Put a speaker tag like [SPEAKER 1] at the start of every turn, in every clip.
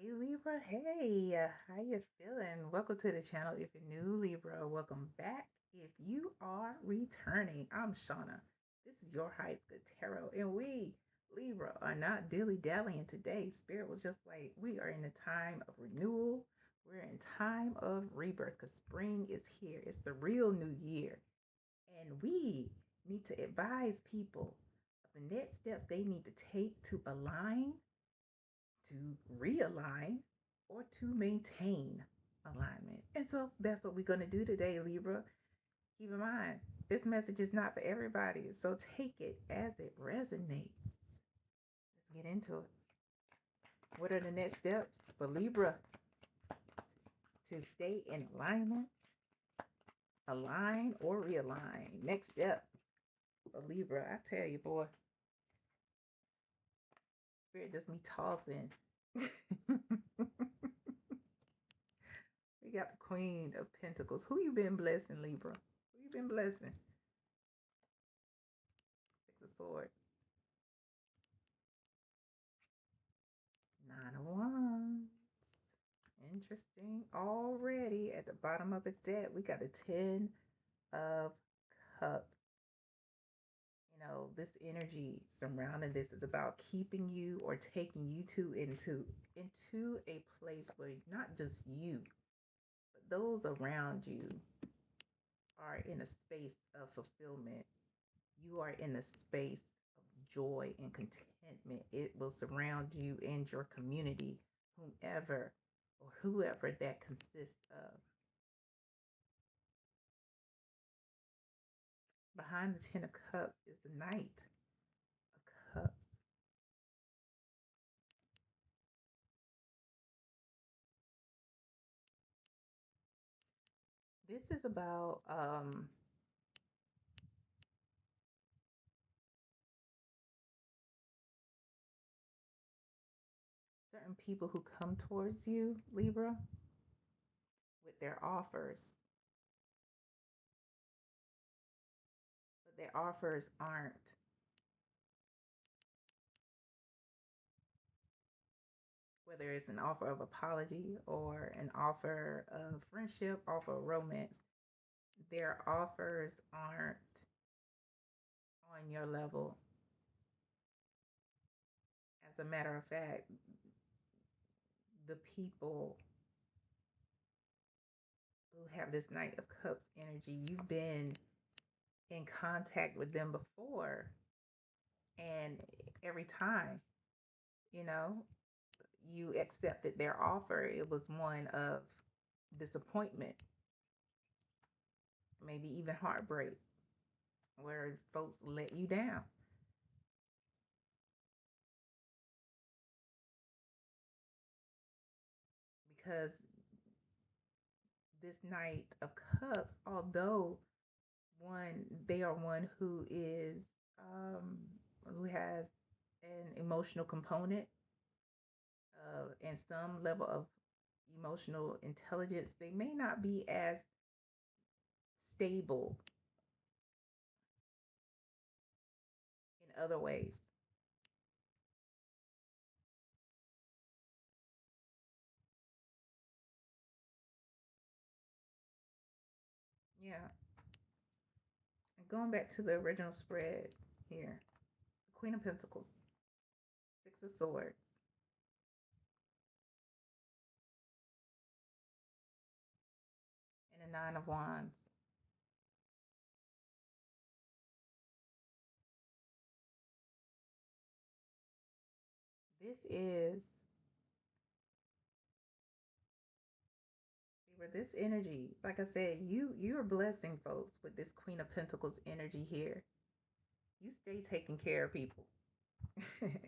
[SPEAKER 1] Hey Libra, hey, how you feeling? Welcome to the channel. If you're new, Libra, welcome back. If you are returning, I'm Shauna. This is your highest good tarot, and we, Libra, are not dilly-dallying today. Spirit was just like, we are in a time of renewal. We're in time of rebirth because spring is here. It's the real new year, and we need to advise people of the next steps they need to take to align, to realign, or to maintain alignment. And so that's what we're going to do today, Libra. Keep in mind, this message is not for everybody, so take it as it resonates. Let's get into it. What are the next steps for Libra to stay in alignment, align, or realign? Next steps for Libra. I tell you, boy, spirit just me tossing. We got the Queen of Pentacles. Who you been blessing, Libra? Who you been blessing? Six of Swords. Nine of Wands. Interesting. Already at the bottom of the deck, we got a Ten of Cups. You know, this energy surrounding this is about keeping you or taking you into a place where not just you, but those around you are in a space of fulfillment. You are in a space of joy and contentment. It will surround you and your community, whomever or whoever that consists of. Behind the Ten of Cups is the Knight of Cups. This is about certain people who come towards you, Libra, with their offers, but their offers aren't, whether it's an offer of apology or an offer of friendship, offer of romance, their offers aren't on your level. As a matter of fact, the people who have this Knight of Cups energy, you've been in contact with them before, and every time, you know, you accepted their offer, it was one of disappointment, maybe even heartbreak, where folks let you down. Because this Knight of Cups, although they are one who has an emotional component and some level of emotional intelligence, they may not be as stable in other ways. Yeah. And going back to the original spread here, the Queen of Pentacles, Six of Swords, and the Nine of Wands. This is where this energy, like I said, you're blessing folks with this Queen of Pentacles energy here. You stay taking care of people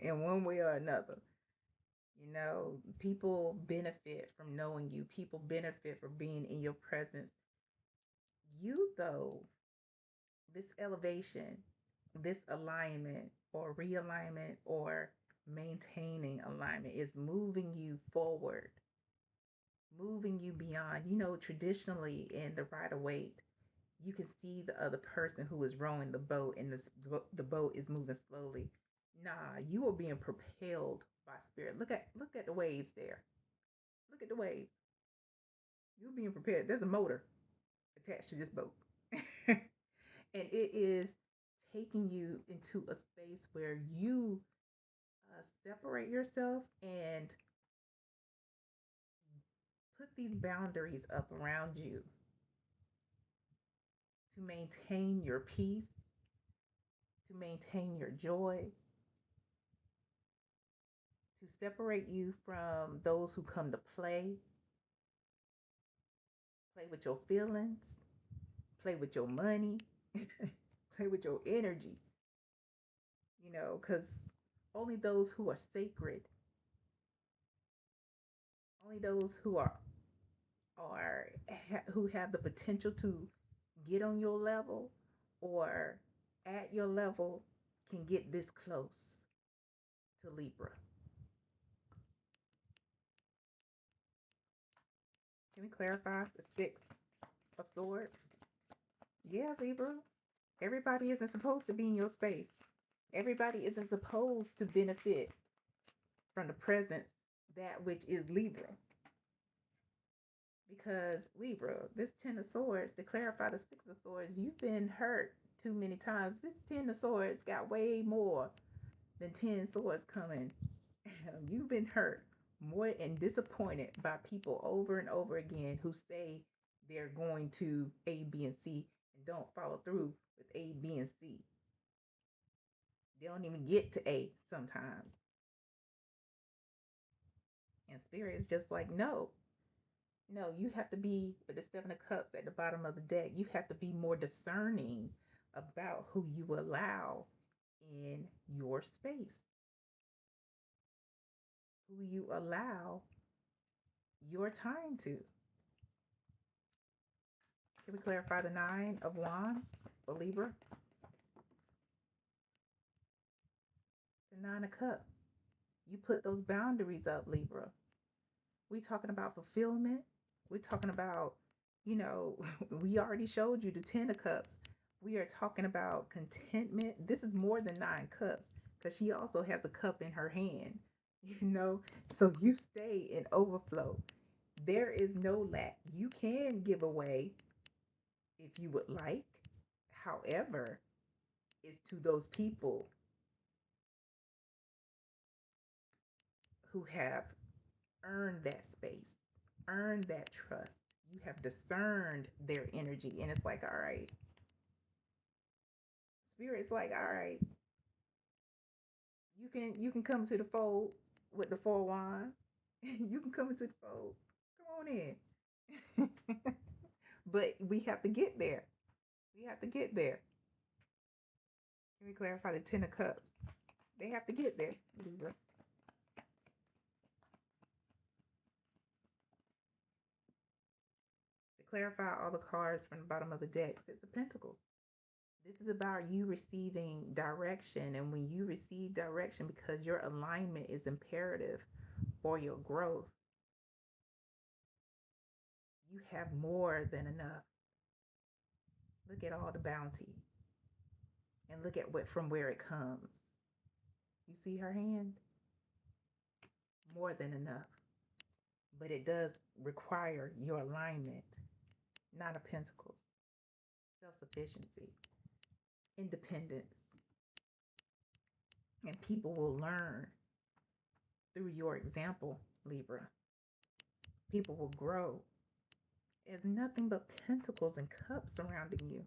[SPEAKER 1] in one way or another. You know, people benefit from knowing you. People benefit from being in your presence. You, though, this elevation, this alignment or realignment or maintaining alignment is moving you forward, moving you beyond. You know, traditionally in the Rider-Waite, you can see the other person who is rowing the boat, and the boat is moving slowly. Nah, you are being propelled by spirit. Look at the waves there. Look at the waves. You're being prepared. There's a motor attached to this boat. And it is taking you into a space where you separate yourself and put these boundaries up around you to maintain your peace, to maintain your joy, to separate you from those who come to play with your feelings, play with your money, play with your energy, because only those who are sacred, only those who have the potential to get on your level or at your level can get this close to Libra. Can we clarify the Six of Swords? Yeah, Libra. Everybody isn't supposed to be in your space. Everybody isn't supposed to benefit from the presence that which is Libra. Because Libra, this Ten of Swords, to clarify the Six of Swords, you've been hurt too many times. This Ten of Swords got way more than 10 swords coming. You've been hurt more and disappointed by people over and over again who say they're going to A, B, and C and don't follow through with A, B, and C. They don't even get to A sometimes. And Spirit is just like, no, no, you have to be with the Seven of Cups at the bottom of the deck. You have to be more discerning about who you allow in your space, who you allow your time to. Can we clarify the Nine of Wands for Libra? The Nine of Cups. You put those boundaries up, Libra. We talking about fulfillment. We're talking about, we already showed you the Ten of Cups. We are talking about contentment. This is more than 9 cups because she also has a cup in her hand, so you stay in overflow. There is no lack. You can give away if you would like. However, it's to those people who have earned that space, earned that trust. You have discerned their energy, and it's like, all right, Spirit's like, all right, you can come to the fold with the Four Wands. You can come into the fold. Come on in. But we have to get there. We have to get there. Let me clarify the Ten of Cups. They have to get there, Libra. To clarify all the cards from the bottom of the deck, Six of Pentacles. This is about you receiving direction. And when you receive direction, because your alignment is imperative for your growth, you have more than enough. Look at all the bounty and look at from where it comes. You see her hand? More than enough. But it does require your alignment. Nine of Pentacles. Self-sufficiency. Independence. And people will learn through your example, Libra. People will grow. There's nothing but pentacles and cups surrounding you.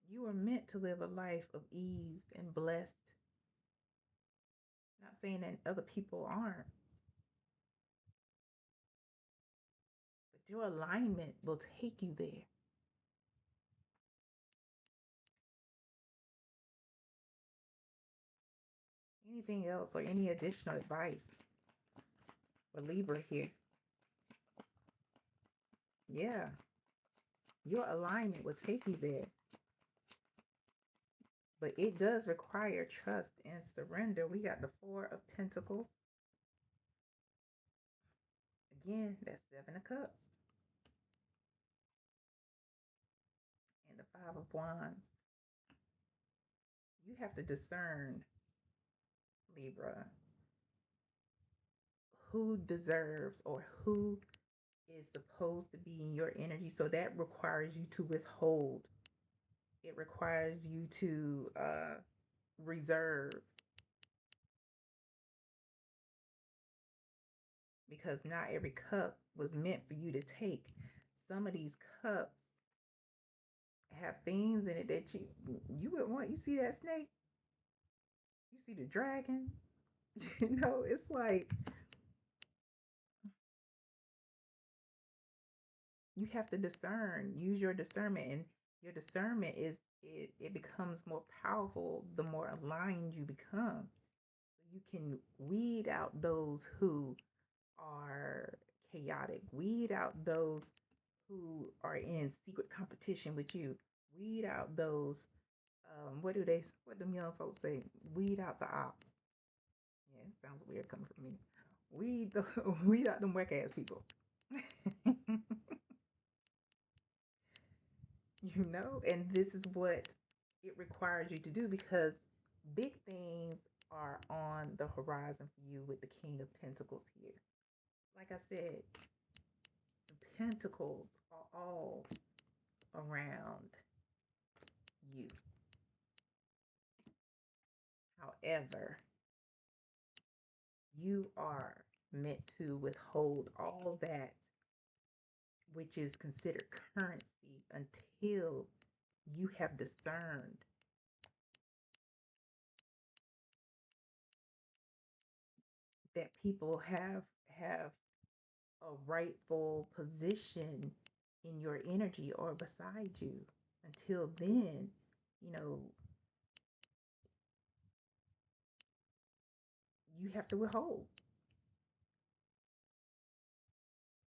[SPEAKER 1] You are meant to live a life of ease and blessed. Not saying that other people aren't, but your alignment will take you there. Anything else or any additional advice for Libra here? Yeah, your alignment will take you there. But it does require trust and surrender. We got the Four of Pentacles. Again, that's Seven of Cups. And the Five of Wands. You have to discern Libra, who deserves or who is supposed to be in your energy. So that requires you to withhold. It requires you to reserve, because not every cup was meant for you to take. Some of these cups have things in it that you would want. You see that snake? You see the dragon? It's like you have to discern, use your discernment, and your discernment it becomes more powerful the more aligned you become. You can weed out those who are chaotic, weed out those who are in secret competition with you, weed out those what them young folks say, weed out the ops. Yeah, it sounds weird coming from me. Weed the weed out them whack ass people. And this is what it requires you to do, because big things are on the horizon for you with the King of Pentacles here. Like I said, the Pentacles are all around you. However, you are meant to withhold all that which is considered currency until you have discerned that people have a rightful position in your energy or beside you. Until then, you know, you have to withhold.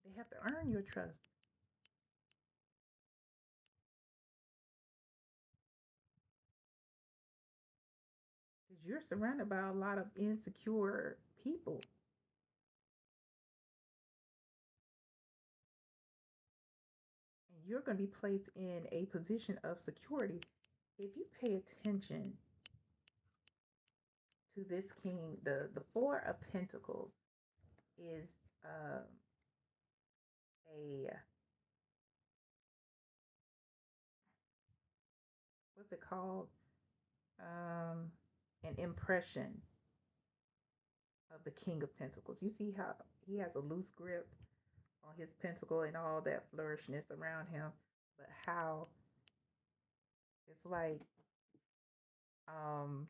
[SPEAKER 1] They have to earn your trust, because you're surrounded by a lot of insecure people. And you're going to be placed in a position of security if you pay attention to this king. The Four of Pentacles is um, a what's it called? Um, an impression of the King of Pentacles. You see how he has a loose grip on his pentacle and all that flourishness around him, but how it's like um,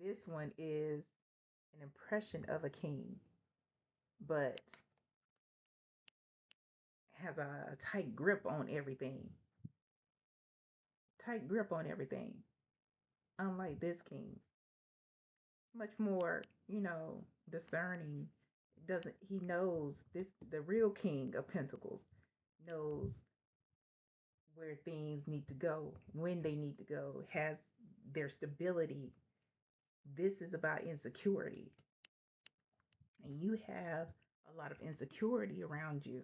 [SPEAKER 1] this one is an impression of a king, but has a tight grip on everything. Tight grip on everything. Unlike this king, much more, discerning. Doesn't he knows this? The real King of Pentacles knows where things need to go, when they need to go, has their stability. This is about insecurity, and you have a lot of insecurity around you,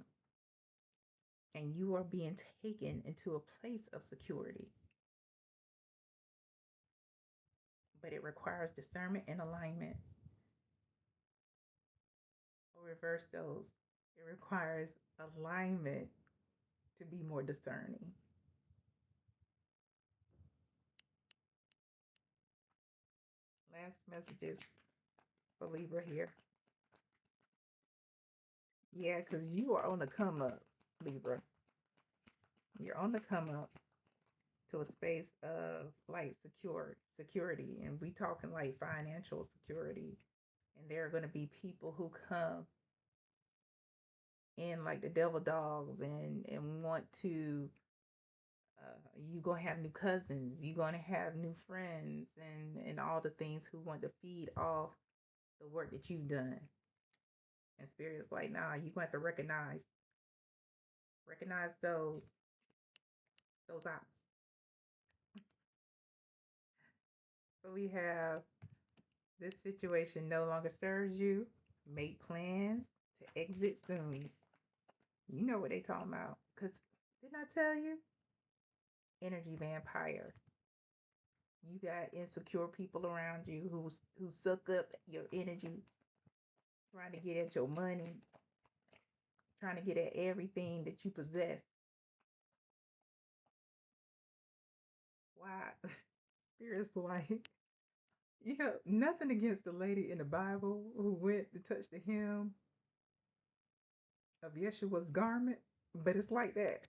[SPEAKER 1] and you are being taken into a place of security. But it requires discernment and alignment. Or reverse those. It requires alignment to be more discerning. Last messages for Libra here. Yeah, because you are on the come up, Libra. You're on the come up to a space of like security, and we talking like financial security. And there are going to be people who come in like the devil dogs and want to you gonna have new cousins, you gonna have new friends, and all the things who want to feed off the work that you've done. And spirit's like, nah, you gonna have to recognize those ops. So we have this situation no longer serves you. Make plans to exit soon. You know what they talking about. Cause didn't I tell you? Energy vampire. You got insecure people around you who suck up your energy, trying to get at your money, trying to get at everything that you possess. Why? Spirits like, nothing against the lady in the Bible who went to touch the hem of Yeshua's garment, but it's like that.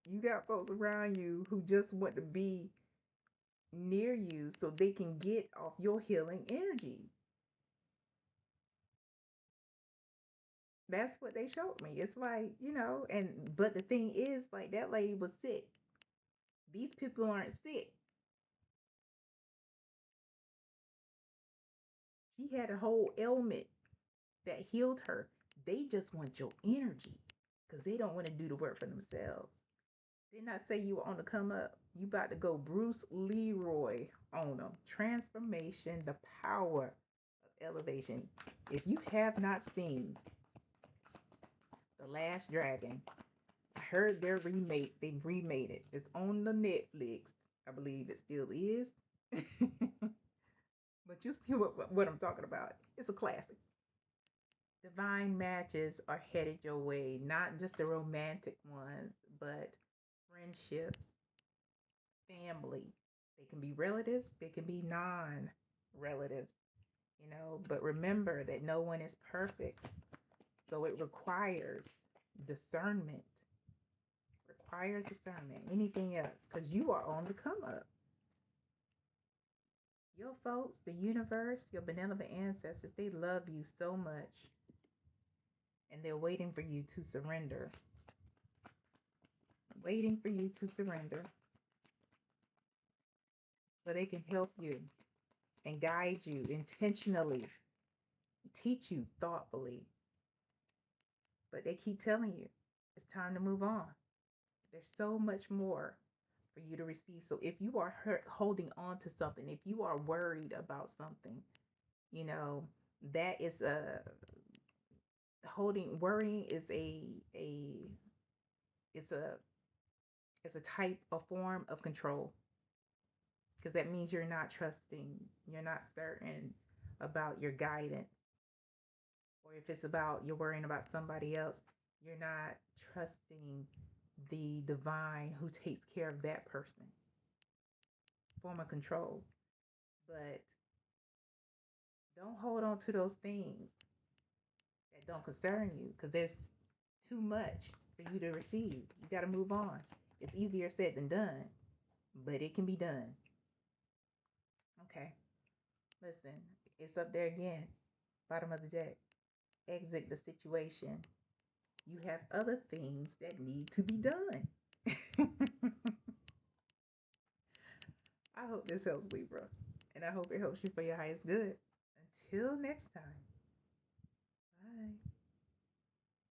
[SPEAKER 1] You got folks around you who just want to be near you so they can get off your healing energy. That's what they showed me. It's like, and but the thing is, like, that lady was sick. These people aren't sick. She had a whole ailment that healed her. They just want your energy because they don't want to do the work for themselves. Did not say you were on the come up. You about to go Bruce Leroy on them. Transformation, the power of elevation. If you have not seen The Last Dragon, I heard they've remade it. It's on the Netflix. I believe it still is. But you see what I'm talking about. It's a classic. Divine matches are headed your way, not just the romantic ones, but friendships, family. They can be relatives, they can be non relatives, but remember that no one is perfect. So it discernment, requires discernment, anything else, because you are on the come up. Your folks, the universe, your benevolent ancestors, they love you so much and they're waiting for you to surrender. Waiting for you to surrender so they can help you and guide you intentionally, teach you thoughtfully. But they keep telling you it's time to move on. There's so much more for you to receive. So if you are holding on to something, if you are worried about something, you know, that is worrying is it's a it's a type, a form of control, because that means you're not trusting, you're not certain about your guidance. Or if it's about you're worrying about somebody else, you're not trusting the divine who takes care of that person. Form of control. But don't hold on to those things that don't concern you, because there's too much for you to receive. You got to move on. It's easier said than done, but it can be done. Okay, listen, it's up there again. Bottom of the deck. Exit the situation. You have other things that need to be done. I hope this helps, Libra, and I hope it helps you for your highest good. Until next time, bye.